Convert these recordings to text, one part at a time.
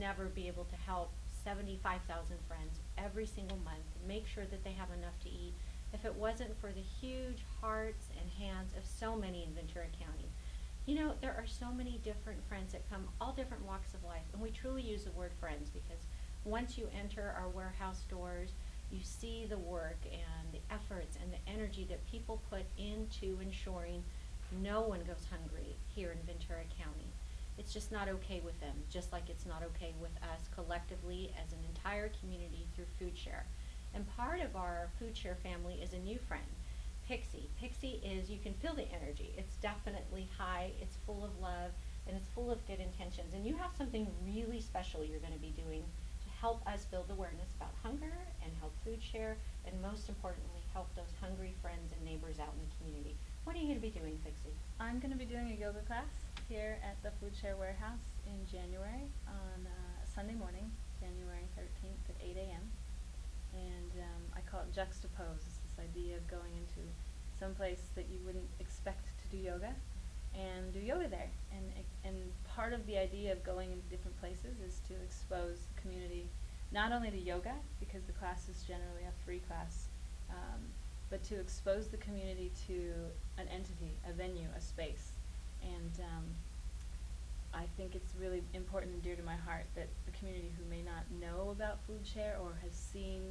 never be able to help 75,000 friends every single month, make sure that they have enough to eat, if it wasn't for the huge hearts and hands of so many in Ventura County. You know, there are so many different friends that come, all different walks of life, and we truly use the word friends because once you enter our warehouse doors, you see the work and the efforts and the energy that people put into ensuring no one goes hungry here in Ventura County. It's just not okay with them, just like it's not okay with us collectively as an entire community through Food Share. And part of our Food Share family is a new friend, Pixie. Pixie is, you can feel the energy. It's definitely high, it's full of love, and it's full of good intentions. And you have something really special you're going to be doing to help us build awareness about hunger and help Food Share, and most importantly, help those hungry friends and neighbors out in the community. What are you going to be doing, Pixie? I'm going to be doing a yoga class here at the Food Share Warehouse in January on Sunday morning, January 13th at 8 a.m. And I call it JuxtaPose. It's this idea of going into some place that you wouldn't expect to do yoga and do yoga there. And part of the idea of going into different places is to expose the community not only to yoga, because the class is generally a free class, but to expose the community to an entity, a venue, a space. And I think it's really important and dear to my heart that the community who may not know about Food Share or has seen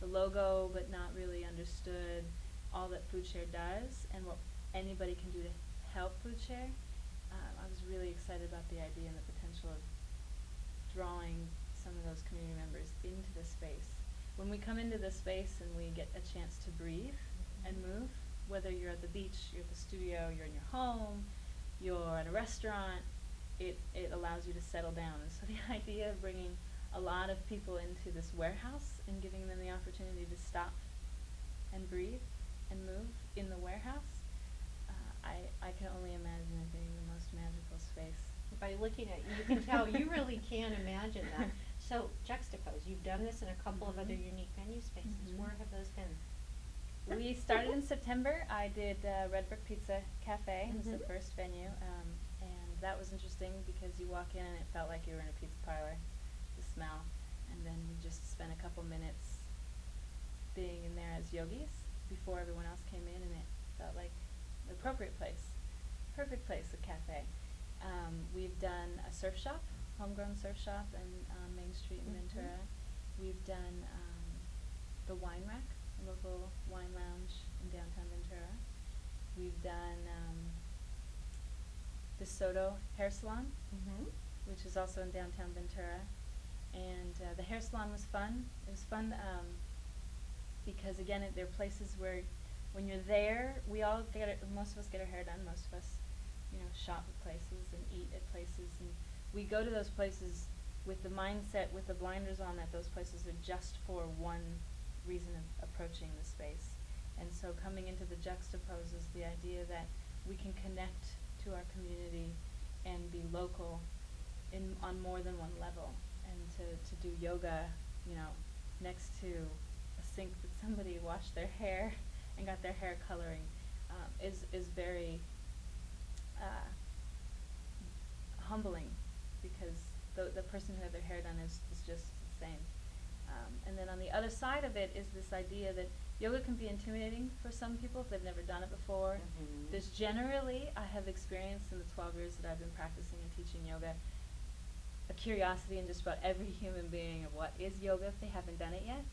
the logo but not really understood all that Food Share does and what anybody can do to help Food Share, I was really excited about the idea and the potential of drawing some of those community members into the space. When we come into the space and we get a chance to breathe and move, whether you're at the beach, you're at the studio, you're in your home, you're at a restaurant, it allows you to settle down. And so the idea of bringing a lot of people into this warehouse and giving them the opportunity to stop and breathe and move in the warehouse, I can only imagine it being the most magical space. By looking at you, you can tell you really can imagine that. So, JuxtaPose, you've done this in a couple of other unique venue spaces. Where have those been? We started in September. I did Red Brick Pizza Cafe. It was the first venue, and that was interesting because you walk in and it felt like you were in a pizza parlor, the smell, and then we just spent a couple minutes being in there as yogis before everyone else came in, and it felt like the appropriate place, perfect place, a cafe. We've done a surf shop, homegrown surf shop, on Main Street in Ventura. We've done the Wine Rack, a local wine lounge in downtown Ventura. We've done the Soto Hair Salon, which is also in downtown Ventura. And the hair salon was fun. It was fun because, again, there are places where when you're there, most of us get our hair done, most of us shop at places and eat at places, and we go to those places with the mindset, with the blinders on, that those places are just for one reason of approaching the space. And so coming into the JuxtaPose is the idea that we can connect to our community and be local on more than one level, and to do yoga, next to a sink that somebody washed their hair and got their hair coloring, is very humbling, because the person who had their hair done is just the same. And then on the other side of it is this idea that yoga can be intimidating for some people if they've never done it before. There's generally, I have experienced in the 12 years that I've been practicing and teaching yoga, a curiosity in just about every human being of what is yoga if they haven't done it yet.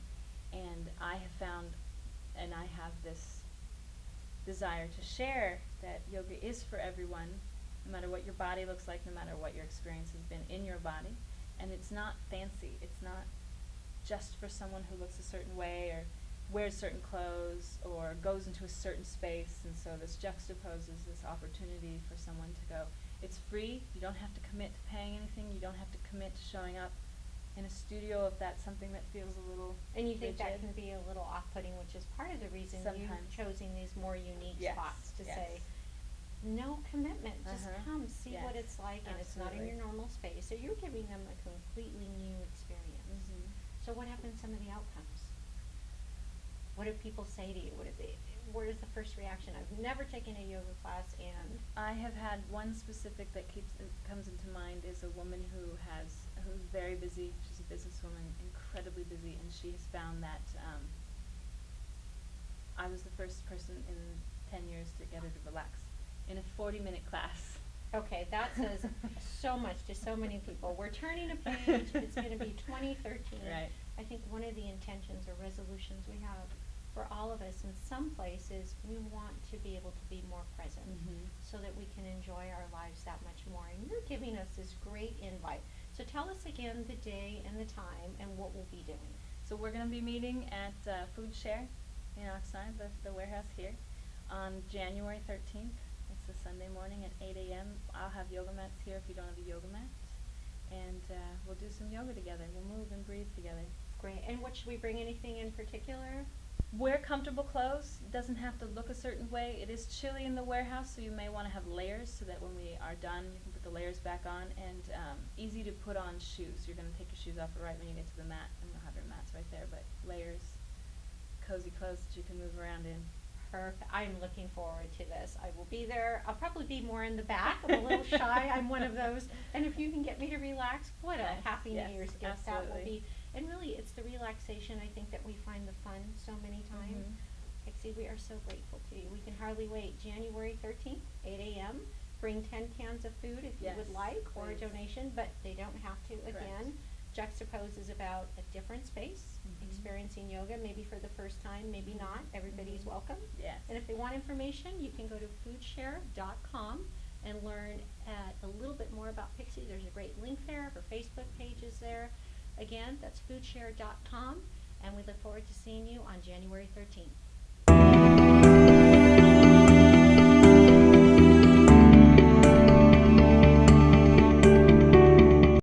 And I have found, and I have this desire to share, that yoga is for everyone, no matter what your body looks like, no matter what your experience has been in your body. And it's not fancy. It's not just for someone who looks a certain way or wears certain clothes or goes into a certain space. And so this JuxtaPose is this opportunity for someone to go, it's free, you don't have to commit to paying anything, you don't have to commit to showing up in a studio if that's something that feels a little And you think rigid. that can be a little off-putting, which is part of the reason Sometimes. you've chosen these more unique Yes, spots to yes. say, no commitment, just come, see what Yes, it's like, and it's not in absolutely. your normal space. So you're giving them a completely new experience. So what happens some of the outcomes? What do people say to you? What is the first reaction? I've never taken a yoga class, and I have had one specific that comes into mind is a woman who's very busy. She's a businesswoman, incredibly busy, and she has found that I was the first person in 10 years to get her to relax in a 40-minute class. Okay, that says so much to so many people. We're turning a page. It's going to be 2013. Right. I think one of the intentions or resolutions we have for all of us in some places, we want to be able to be more present so that we can enjoy our lives that much more. And you're giving us this great invite. So tell us again the day and the time and what we'll be doing. So we're going to be meeting at Food Share in Oxnard, the warehouse here, on January 13th. It's a Sunday morning at 8 a.m. I'll have yoga mats here if you don't have a yoga mat. And we'll do some yoga together. We'll move and breathe together. Great. And what, should we bring anything in particular? Wear comfortable clothes. It doesn't have to look a certain way. It is chilly in the warehouse, so you may want to have layers so that when we are done, you can put the layers back on. And easy to put on shoes. You're going to take your shoes off right when you get to the mat, and you'll have your mats right there. But layers, cozy clothes that you can move around in. Perfect. I'm looking forward to this. I will be there. I'll probably be more in the back. I'm a little shy. I'm one of those. And if you can get me to relax, what Yes, a happy yes, New Year's gift that will absolutely. be. And really, it's the relaxation, I think, that we find the fun so many times. Pixie, we are so grateful to you. We can hardly wait. January 13th, 8 a.m. Bring 10 cans of food if you Yes, would like, or a please. donation, but they don't have to. Correct. Again, JuxtaPose is about a different space, experiencing yoga, maybe for the first time, maybe not. Everybody's welcome. Yes. And if they want information, you can go to foodshare.com and learn a little bit more about Pixie. There's a great link there. Her Facebook page is there. Again, that's foodshare.com, and we look forward to seeing you on January 13th.